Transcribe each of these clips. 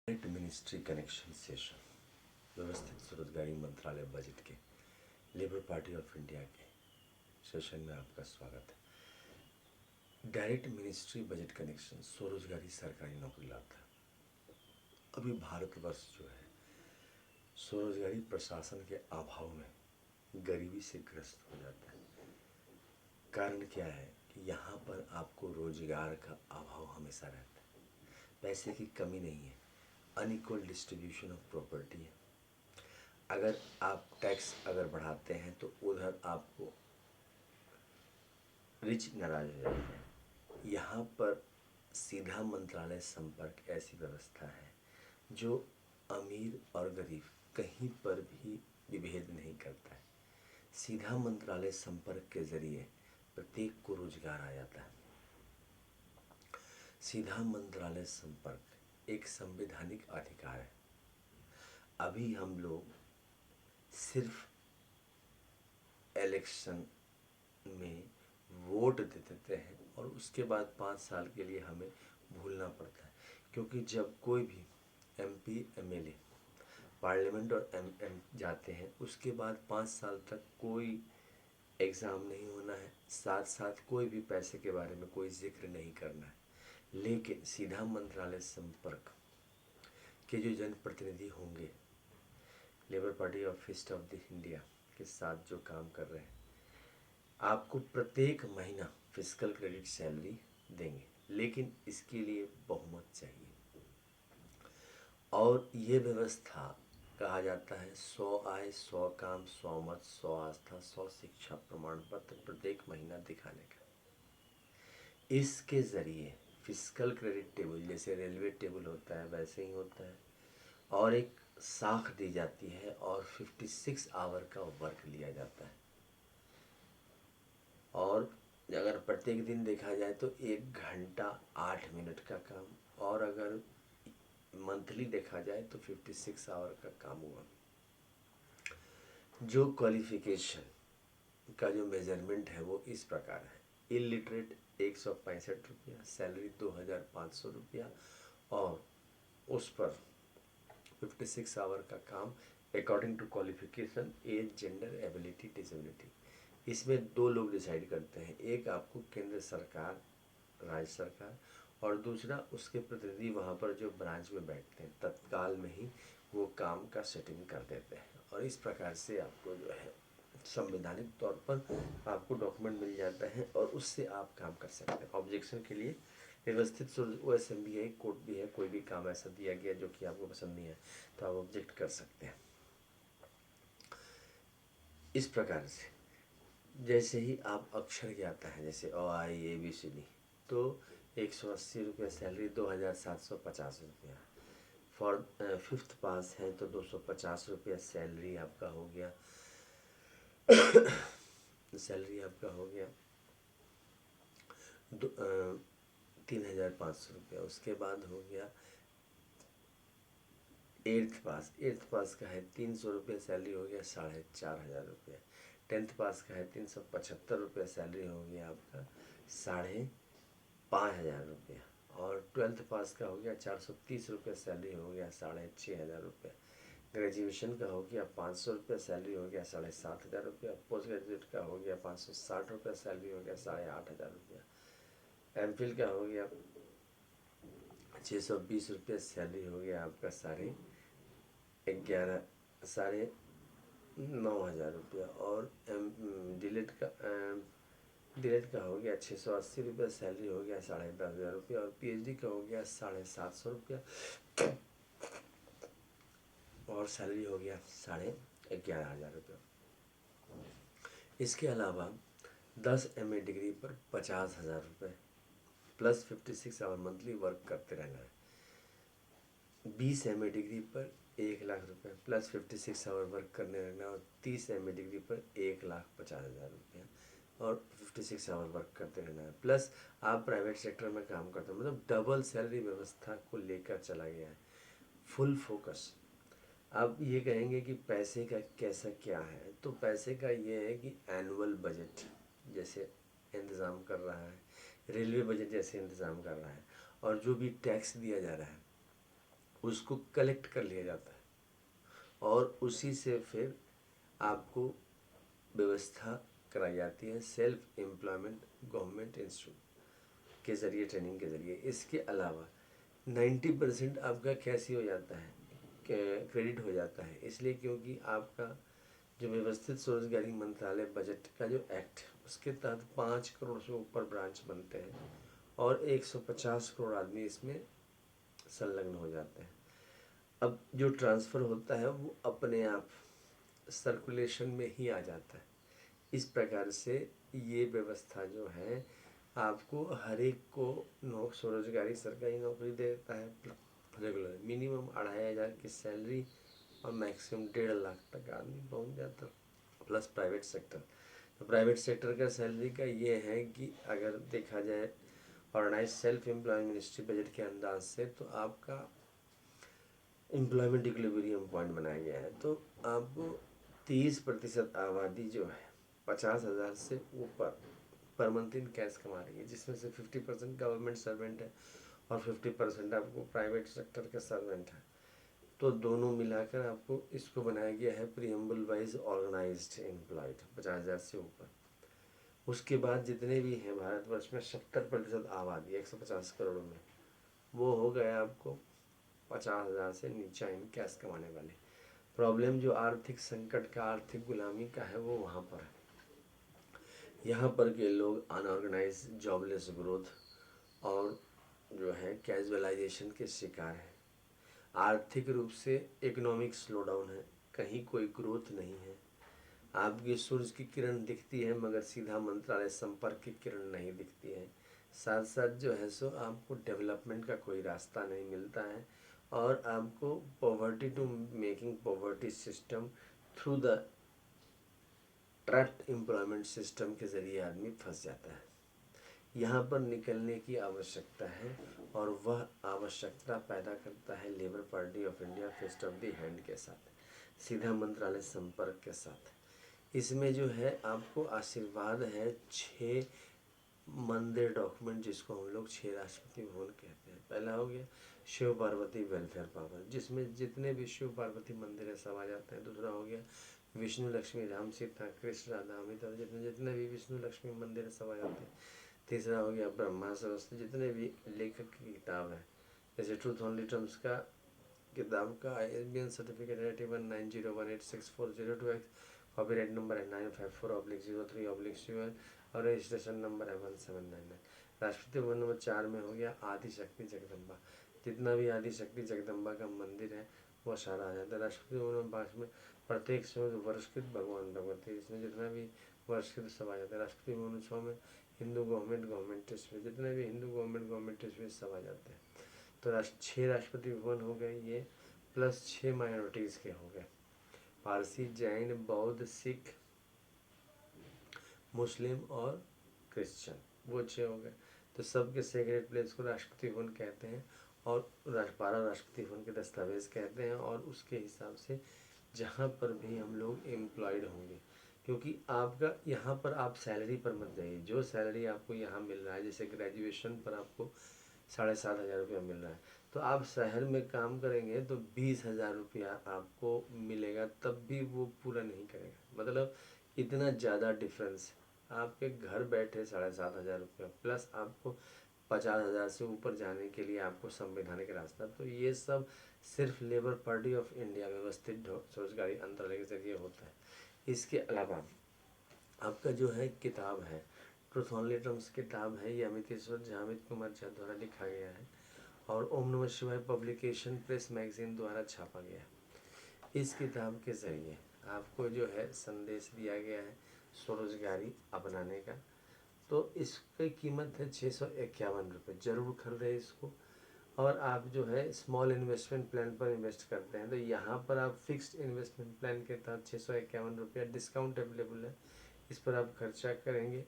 Direct ministry connection session व्यवस्थित स्वरोजगारी मंत्रालय बजट के लेबर पार्टी ऑफ इंडिया के सेशन में आपका स्वागत है। डायरेक्ट मिनिस्ट्री बजट कनेक्शन स्वरोजगारी सरकारी नौकरी लाता है। अभी भारतवर्ष जो है स्वरोजगारी प्रशासन के अभाव में गरीबी से ग्रस्त हो जाता है। कारण क्या है कि यहाँ पर आपको रोजगार का अभाव हमेशा रहता है, पैसे की कमी नहीं है, अनइक्वल डिस्ट्रीब्यूशन ऑफ प्रॉपर्टी है। अगर आप टैक्स बढ़ाते हैं तो उधर आपको रिच नाराज हो जाते हैं। यहाँ पर सीधा मंत्रालय संपर्क ऐसी व्यवस्था है जो अमीर और गरीब कहीं पर भी विभेद नहीं करता है। सीधा मंत्रालय संपर्क के जरिए प्रत्येक को रोजगार आ जाता है। सीधा मंत्रालय संपर्क एक संवैधानिक अधिकार है। अभी हम लोग सिर्फ इलेक्शन में वोट दे देते हैं और उसके बाद 5 साल के लिए हमें भूलना पड़ता है, क्योंकि जब कोई भी एमपी एमएलए पार्लियामेंट और एम जाते हैं उसके बाद 5 साल तक कोई एग्ज़ाम नहीं होना है, साथ साथ कोई भी पैसे के बारे में कोई जिक्र नहीं करना है। लेकिन सीधा मंत्रालय संपर्क के जो जनप्रतिनिधि होंगे labour party office of the India के साथ जो काम कर रहे हैं, आपको प्रत्येक महीना फिस्कल क्रेडिट सैलरी देंगे, लेकिन इसके लिए बहुमत चाहिए। और ये व्यवस्था कहा जाता है 100 आय 100 काम 100 मत 100 आस्था 100 शिक्षा प्रमाण पत्र प्रत्येक महीना दिखाने का। इसके ज़रिए फिस्कल क्रेडिट टेबल जैसे रेलवे टेबल होता है वैसे ही होता है, और एक साख दी जाती है और 56 आवर का वर्क लिया जाता है। और अगर प्रत्येक दिन देखा जाए तो 1 घंटा 8 मिनट का काम, और अगर मंथली देखा जाए तो 56 आवर का काम हुआ। जो क्वालिफिकेशन का जो मेजरमेंट है वो इस प्रकार है। इलिटरेट 165 रुपया, सैलरी 2500 रुपया, और उस पर 56 आवर का काम according to qualification, age, gender, ability, disability. इसमें 2 लोग डिसाइड करते हैं, एक आपको केंद्र सरकार राज्य सरकार, और दूसरा उसके प्रतिनिधि वहाँ पर जो ब्रांच में बैठते हैं तत्काल में ही वो काम का सेटिंग कर देते हैं। और इस प्रकार से आपको जो है संवैधानिक तौर पर आपको डॉक्यूमेंट मिल जाता है और उससे आप काम कर सकते हैं। ऑब्जेक्शन के लिए व्यवस्थित OSM भी है, कोर्ट भी है। कोई भी काम ऐसा दिया गया जो कि आपको पसंद नहीं है तो आप ऑब्जेक्ट कर सकते हैं। इस प्रकार से जैसे ही आप अक्षर ज्ञाता है, जैसे ABCD, तो 180 रुपया सैलरी, 2750 रुपया। फॉर 5th पास है तो 250 रुपया सैलरी आपका हो गया। सैलरी आपका हो गया 3500 रुपया। उसके बाद हो गया 8th पास का है 300 रुपया सैलरी, हो गया 4500 रुपया। 10th पास का है 375 रुपया सैलरी, हो गया आपका 5500 रुपया। और 12th पास का हो गया 430 रुपया सैलरी, हो गया 6500 रुपया। ग्रेजुएशन का हो गया 500 रुपया सैलरी, हो गया 7500 रुपया। पोस्ट ग्रेजुएट का हो गया 560 रुपया सैलरी, हो गया 8500 रुपया। MPhil का हो गया 620 रुपया सैलरी, हो गया आपका 9,500 रुपया। और डिलेट का हो गया 680 रुपया सैलरी, हो गया 10,500 रुपया। और PhD का हो गया 750 रुपया और सैलरी हो गया 11,500 रुपया। इसके अलावा 10 MA डिग्री पर 50,000 रुपये प्लस 56 आवर मंथली वर्क करते रहना है। 20 MA डिग्री पर 1 लाख रुपये प्लस 56 आवर वर्क करने रहना है। और 30 MA डिग्री पर 1,50,000 रुपया और 56 आवर वर्क करते रहना है। प्लस आप प्राइवेट सेक्टर में काम करते हैं, मतलब डबल सैलरी व्यवस्था को लेकर चला गया है। Full focus. आप ये कहेंगे कि पैसे का कैसा क्या है, तो पैसे का ये है कि एनुअल बजट जैसे इंतज़ाम कर रहा है, रेलवे बजट जैसे इंतज़ाम कर रहा है, और जो भी टैक्स दिया जा रहा है उसको कलेक्ट कर लिया जाता है और उसी से फिर आपको व्यवस्था कराई जाती है सेल्फ एम्प्लॉयमेंट गवर्नमेंट इंस्टीट्यूट के ज़रिए, ट्रेनिंग के ज़रिए। इसके अलावा 90% आपका कैसे हो जाता है, क्रेडिट हो जाता है, इसलिए क्योंकि आपका जो व्यवस्थित स्वरोजगारी मंत्रालय बजट का जो एक्ट, उसके तहत 5 करोड़ से ऊपर ब्रांच बनते हैं और 150 करोड़ आदमी इसमें संलग्न हो जाते हैं। अब जो ट्रांसफ़र होता है वो अपने आप सर्कुलेशन में ही आ जाता है। इस प्रकार से ये व्यवस्था जो है आपको हर एक को स्वरोजगारी सरकारी नौकरी देता है रेगुलर, मिनिमम 2500 की सैलरी और मैक्सिमम 1.5 लाख तक आदमी पहुंच जाता है, प्लस प्राइवेट सेक्टर। तो प्राइवेट सेक्टर का सैलरी का ये है कि अगर देखा जाए organise self employment ministry budget के अंदाज से, तो आपका एम्प्लॉयमेंट इक्विलिब्रियम पॉइंट बनाया गया है। तो आपको 30% आबादी जो है 50,000 से ऊपर पर मंथ इन कैश कमा रही है, जिसमें से 50% गवर्नमेंट सर्वेंट है और 50% आपको प्राइवेट सेक्टर के सर्वेंट है। तो दोनों मिलाकर आपको इसको बनाया गया है प्रीएम्बल वाइज ऑर्गेनाइज्ड एम्प्लॉयड 50,000 से ऊपर। उसके बाद जितने भी हैं भारतवर्ष में 70% आबादी 150 करोड़ में, वो हो गया आपको 50,000 से नीचे इन कैश कमाने वाले। प्रॉब्लम जो आर्थिक संकट का, आर्थिक गुलामी का है, वो वहाँ पर है। यहाँ पर के लोग अनऑर्गेनाइज जॉबलेस ग्रोथ और जो है कैजुअलाइजेशन के शिकार हैं। आर्थिक रूप से इकोनॉमिक स्लोडाउन है, कहीं कोई ग्रोथ नहीं है। आपकी सूरज की किरण दिखती है मगर सीधा मंत्रालय संपर्क की किरण नहीं दिखती है। साथ साथ जो है सो आपको डेवलपमेंट का कोई रास्ता नहीं मिलता है और आपको poverty to making poverty system through the trapped employment system के ज़रिए आदमी फंस जाता है। यहाँ पर निकलने की आवश्यकता है और वह आवश्यकता पैदा करता है Labour Party of India fist of the hand के साथ, सीधा मंत्रालय संपर्क के साथ। इसमें जो है आपको आशीर्वाद है 6 मंदिर डॉक्यूमेंट, जिसको हम लोग 6 राष्ट्रपति भवन कहते हैं। पहला हो गया शिव पार्वती वेलफेयर पावर, जिसमें जितने भी शिव पार्वती मंदिर है सब आ जाते हैं। दूसरा हो गया विष्णु लक्ष्मी राम सीता कृष्ण राधा अमिता, जितने भी विष्णु लक्ष्मी मंदिर है सब आ जाते हैं। तीसरा हो गया ब्रह्मा सरस्वती, जितने भी लेखक की किताब है, जैसे ट्रूथ ऑन रिटर्म्स का किताब का ISBN सर्टिफिकेट है 8190186402X, कॉपीराइट नंबर है 954/03/CUL और रजिस्ट्रेशन नंबर है 1799। राष्ट्रपति भवन नंबर 4 में हो गया आदि शक्ति जगदम्बा, जितना भी आदि शक्ति जगदम्बा का मंदिर है वो सारा आ जाता है। राष्ट्रपति भवन नंबर 5 में प्रत्येक समय वर्षकृत भगवान भगवती, इसमें जितना भी वर्षकृत सब आ जाता है। राष्ट्रपति भवन 6 में हिंदू गवर्नमेंट टेस्ट, जितने भी हिंदू गवर्नमेंट टेस्ट सब आ जाते हैं। तो 6 राष्ट्रपति भवन हो गए ये, प्लस 6 माइनॉरिटीज़ के हो गए, पारसी, जैन, बौद्ध, सिख, मुस्लिम और क्रिश्चियन, वो 6 हो गए। तो सबके सेक्रेट प्लेस को राष्ट्रपति भवन कहते हैं और 12 राष्ट्रपति भवन के दस्तावेज कहते हैं। और उसके हिसाब से जहाँ पर भी हम लोग एम्प्लॉयड होंगे, क्योंकि आपका यहाँ पर आप सैलरी पर मत जाइए। जो सैलरी आपको यहाँ मिल रहा है, जैसे ग्रेजुएशन पर आपको 7,500 रुपया मिल रहा है, तो आप शहर में काम करेंगे तो 20,000 रुपया आपको मिलेगा, तब भी वो पूरा नहीं करेगा। मतलब इतना ज़्यादा डिफरेंस। आपके घर बैठे 7,500 रुपया प्लस आपको 50,000 से ऊपर जाने के लिए आपको संवैधानिक रास्ता। तो ये सब सिर्फ लेबर पार्टी ऑफ इंडिया व्यवस्थित स्वरोजगारी अंतरालय के जरिए होता है। इसके अलावा आपका जो है किताब है ट्रूथ ऑन रिटर्म्स किताब है, ये अमितेश्वर झा, अमित कुमार झा द्वारा लिखा गया है और ओम नमः शिवाय पब्लिकेशन प्रेस मैगजीन द्वारा छापा गया है। इस किताब के ज़रिए आपको जो है संदेश दिया गया है स्वरोजगारी अपनाने का। तो इसकी कीमत है 651 रुपये। ज़रूर खरीदें इसको। और आप जो है स्मॉल इन्वेस्टमेंट प्लान पर इन्वेस्ट करते हैं तो यहाँ पर आप फिक्स्ड इन्वेस्टमेंट प्लान के तहत 651 रुपया डिस्काउंट अवेलेबल है। इस पर आप खर्चा करेंगे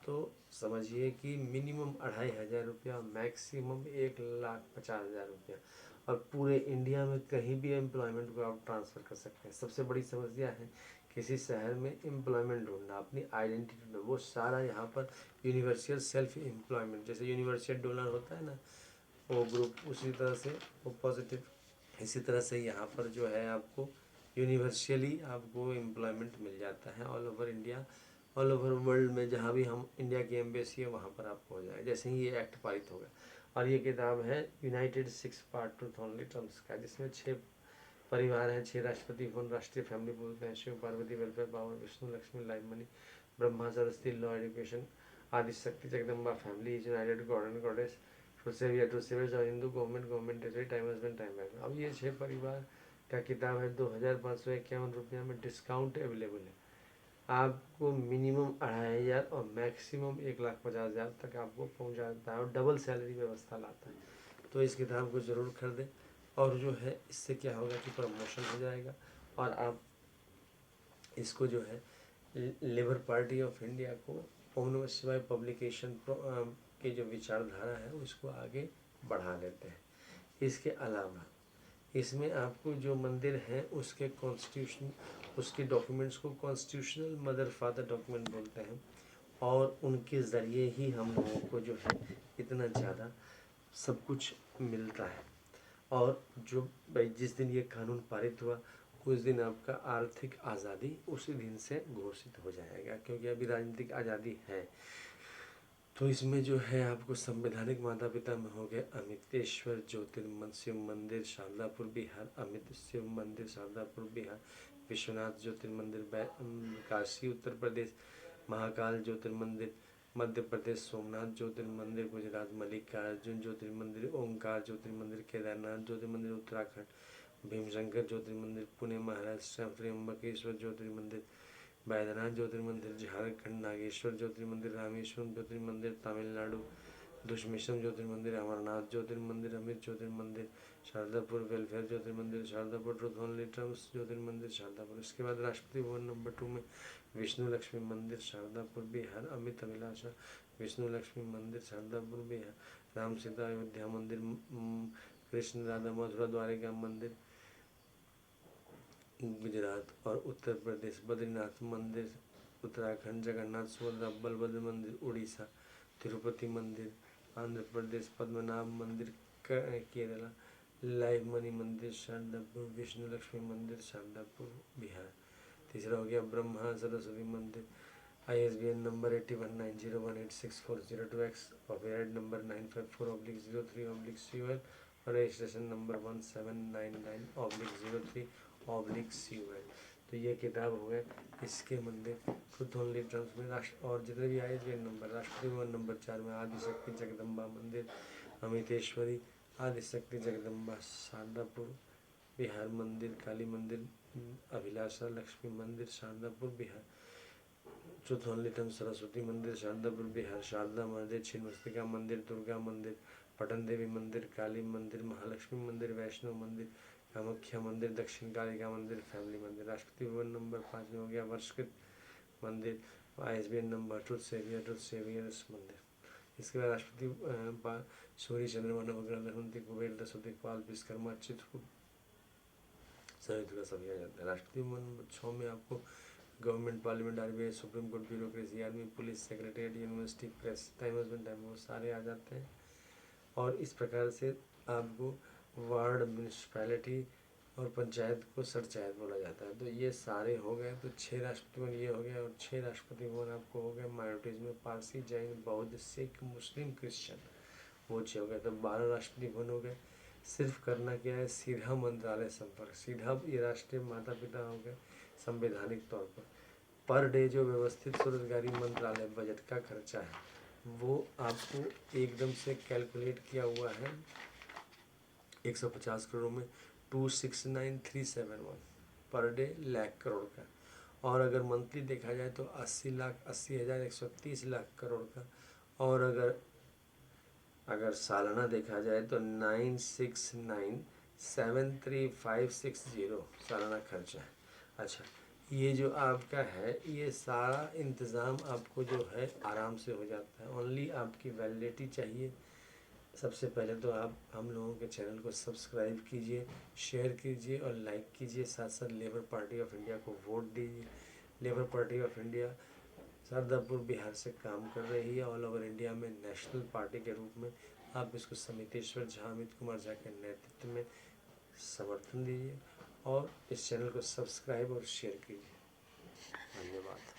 तो समझिए कि मिनिमम 2,500 रुपया, मैक्सिमम 1,50,000 रुपया, और पूरे इंडिया में कहीं भी एम्प्लॉयमेंट को आप ट्रांसफ़र कर सकते हैं। सबसे बड़ी समस्या है किसी शहर में एम्प्लॉयमेंट ढूंढना, अपनी आइडेंटिटी ढूंढना, वो सारा यहाँ पर यूनिवर्सल सेल्फ एम्प्लॉयमेंट, जैसे यूनिवर्सल डोनर होता है ना वो ग्रुप, उसी तरह से वो पॉजिटिव इसी तरह से यहाँ पर जो है आपको यूनिवर्सली आपको एम्प्लॉयमेंट मिल जाता है all over India, all over world में जहाँ भी हम इंडिया की एम्बेसी है वहाँ पर आपको हो जाए जैसे ही ये एक्ट पारित होगा। और ये किताब है United 6 part truth only terms का, जिसमें 6 परिवार हैं, 6 राष्ट्रपति भवन, राष्ट्रीय फैमिली बोलते हैं, Shiv Parvati welfare power, Vishnu Lakshmi life money, Brahma Saraswati law education, Adi Shakti Jagdamba family is united god and goddess, two saviours और Hindu government time husband time back. अब ये 6 परिवार का किताब है, 2551 रुपया में डिस्काउंट अवेलेबल है। आपको मिनिमम 2500 और मैक्सिमम 1,50,000 तक आपको पहुंचाता है और डबल सैलरी व्यवस्था लाता है। तो इस किताब को ज़रूर खरीदें। और जो है इससे क्या होगा कि प्रमोशन हो जाएगा और आप इसको जो है लेबर पार्टी ऑफ इंडिया को ओम नमः शिवाय पब्लिकेशन की जो विचारधारा है उसको आगे बढ़ा लेते हैं। इसके अलावा इसमें आपको जो मंदिर हैं उसके कॉन्स्टिट्यूशन, उसके डॉक्यूमेंट्स को कॉन्स्टिट्यूशनल मदर फादर डॉक्यूमेंट बोलते हैं और उनके ज़रिए ही हम लोगों को जो है इतना ज़्यादा सब कुछ मिलता है। और जो भाई जिस दिन ये कानून पारित हुआ उस दिन आपका आर्थिक आज़ादी उसी दिन से घोषित हो जाएगा, क्योंकि अभी राजनीतिक आज़ादी है। तो इसमें जो है आपको संवैधानिक माता पिता में हो गए अमितेश्वर ज्योतिर्मन शिव मंदिर शारदापुर बिहार, अमित शिव मंदिर शारदापुर बिहार, विश्वनाथ ज्योतिर्मंदिर काशी उत्तर प्रदेश, महाकाल ज्योतिर्मंदिर मध्य प्रदेश, सोमनाथ ज्योतिर्मंदिर गुजरात, मल्लिकार्जुन ज्योतिर्मंदिर, ओंकार ज्योतिर्मंदिर केदारनाथ ज्योतिर्मंदिर उत्तराखंड, भीमशंकर ज्योतिर्मंदिर पुणे महाराष्ट्र, त्र्यंबकेश्वर ज्योतिर्मंदिर बैद्यनाथ ज्योतिर्मंदिर झारखंड, नागेश्वर ज्योतिर्मंदिर रामेश्वरम ज्योतिर्मंदिर तमिलनाडु, दुष्मेश्वरम ज्योतिर्मंदिर अमरनाथ ज्योतिर्मंदिर अमित ज्योतिर्मंदिर, शारदापुर वेलफेयर ज्योतिर्मंदिर, शारदापुर ट्रुथ ओनली टर्म्स ज्योतिर्मंदिर शारदापुर। इसके बाद राष्ट्रपति भवन नंबर 2 में विष्णु लक्ष्मी मंदिर शारदापुर बिहार, अमित अभिलाषा विष्णु लक्ष्मी मंदिर शारदापुर बिहार, राम सीता अयोध्या मंदिर, कृष्ण राधा मथुरा द्वारिका मंदिर गुजरात और उत्तर प्रदेश, बद्रीनाथ मंदिर उत्तराखंड, जगन्नाथ सुभद्रा बलभद्र मंदिर उड़ीसा, तिरुपति मंदिर आंध्र प्रदेश, पद्मनाभ मंदिर केरला, लाइव मनी मंदिर शारदापुर, विष्णु लक्ष्मी मंदिर शारदापुर बिहार। तीसरा हो गया ब्रह्मा सरस्वती मंदिर, ISBN number 8190186402X, copyright number 954/03/COL और रजिस्ट्रेशन नंबर 1799/03/COL। तो ये किताब हो गए इसके मंदिर ट्रुथ ओनली टर्म्स में। राष्ट्र और जितने भी ISBN number, Rashtrapati Bhavan number 4 में आदिशक्ति जगदम्बा मंदिर, अमितेश्वरी आदिशक्ति जगदम्बा शारदापुर बिहार मंदिर, काली मंदिर अभिलाषा लक्ष्मी मंदिर Sharadapur Bihar, truth only terms Saraswati मंदिर शारदापुर बिहार, शारदा मंदिर, छिन्नमस्तिका मंदिर, दुर्गा मंदिर, पटन देवी मंदिर, काली मंदिर, महालक्ष्मी मंदिर, वैष्णव मंदिर, कामाख्या मंदिर, दक्षिण कालिका मंदिर, फैमिली मंदिर। राष्ट्रपति भवन नंबर 5 में हो गया वर्षकृत मंदिर, ISBN नंबर ट्रुथ सेवियर्स मंदिर। इसके बाद राष्ट्रपति सूर्य चंद्रमा नवग्रह धनवंती कुबेर दशरथी पाल विश्वकर्मा चित्रकूट सभी थोड़ा सभी आ जाता है। राष्ट्रपति भवन नंबर 6 में आपको government parliament RBI supreme court bureaucracy army police secretariat university press time husband time वो सारे आ जाते हैं। और इस प्रकार से आपको वार्ड म्यूनिसपैलिटी और पंचायत को सरचायत बोला जाता है। तो ये सारे हो गए। तो 6 राष्ट्रपति भवन ये हो गया और 6 राष्ट्रपति भवन आपको हो गए माइनॉरिटीज़ में पारसी जैन बौद्ध सिख मुस्लिम क्रिश्चियन, वो 6 हो गए। तो 12 राष्ट्रपति भवन हो गए। सिर्फ करना क्या है, सीधा मंत्रालय संपर्क, सीधा ये राष्ट्रीय माता पिता हो गए संवैधानिक तौर पर डे जो व्यवस्थित स्वरोजगारी मंत्रालय बजट का खर्चा है वो आपको एकदम से कैलकुलेट किया हुआ है 150 करोड़ में 269,371 पर डे लाख करोड़ का। और अगर मंथली देखा जाए तो 80,80,130 करोड़ का। और अगर सालाना देखा जाए तो 969,73,560 सालाना खर्चा है। अच्छा, ये जो आपका है ये सारा इंतज़ाम आपको जो है आराम से हो जाता है। ओनली आपकी वैलिडिटी चाहिए। सबसे पहले तो आप हम लोगों के चैनल को सब्सक्राइब कीजिए, शेयर कीजिए और लाइक कीजिए। साथ साथ लेबर पार्टी ऑफ इंडिया को वोट दीजिए। Labour Party of India Shardapur Bihar से काम कर रही है ऑल ओवर इंडिया में नेशनल पार्टी के रूप में। आप इसको समितेश्वर झा अमित कुमार झा के नेतृत्व में समर्थन दीजिए और इस चैनल को सब्सक्राइब और शेयर कीजिए। धन्यवाद।